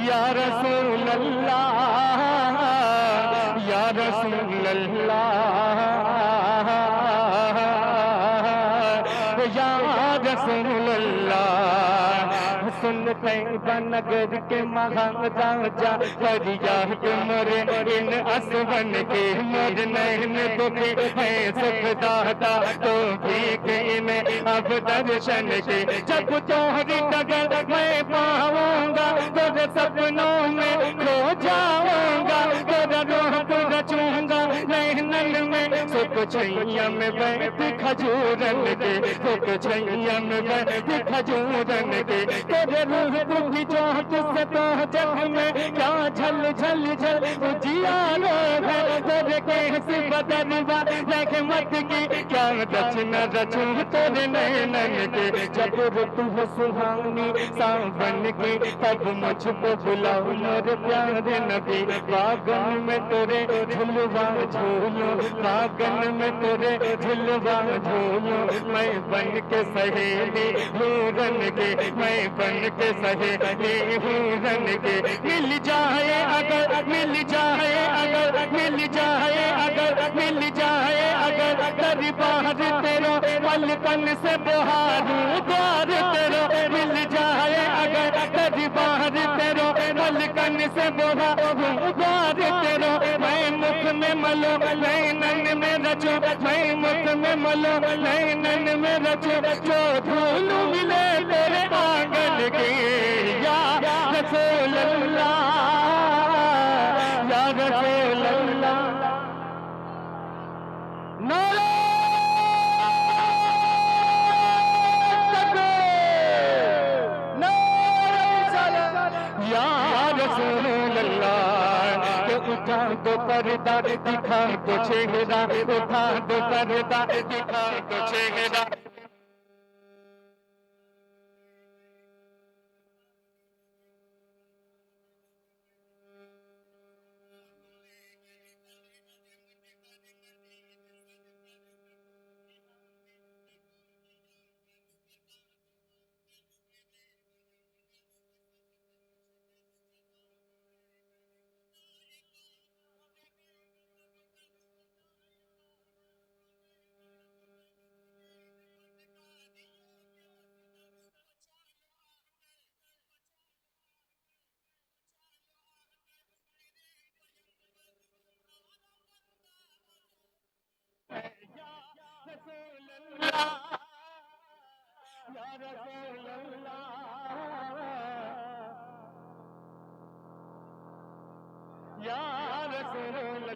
या रसूल अल्लाह, या रसूल अल्लाह, या रसूल अल्लाह। सुन तैयबा नगर के महाजा जा फरियाद मोरे इन असवन के, मोर नैन दुखे है सुख दाता तो भीख इन्हें अब दर्शन के। जब तोहरी डगर मैं पाऊंगा तेरे सपनों में खो जाऊंगा, तेरा रूप रचूंगा नैनन में। सुख छैया में बैठ खजूरन के, सुख छैया में बैठ खजूरन के। तेरे रूप की चोट से तो जग में क्या झल झल झल उजियारो है। तेरे केस बदलवा रहमत की क्या रचना रचूं तेरे नैनन के। जब रुत हो सुहानी सावन की तब मुझको बुलाओ मोरे प्यारे नबी। बागन में तेरे झुलवा झूलो, बागन में तेरे झुलवा झूलो। मैं बन के सहेली पूरन के, मैं बन के सहेली पूरन के। मिल जाए अगर, मिल जाए अगर, मिल जाए अगर, मिल जाए अगर दरबार तेरो पलकन से बहारूं द्वार तेरो। मिल जाए अगर दरबार तेरो पलकन से बहारूं द्वार तेरो। मैं मुख में मलो नैनन में रचो, मैं मुख में मलो नैनन में रचो। जो धूल मिले तेरे आंगन की, या रसूल अल्लाह, या रसूल अल्लाह। नारे या रसूल अल्लाह। के उठा दो पर्दा दिखा दो चेहरा, उठा दो पर्दा दिखा दो चेहरा। या रसूल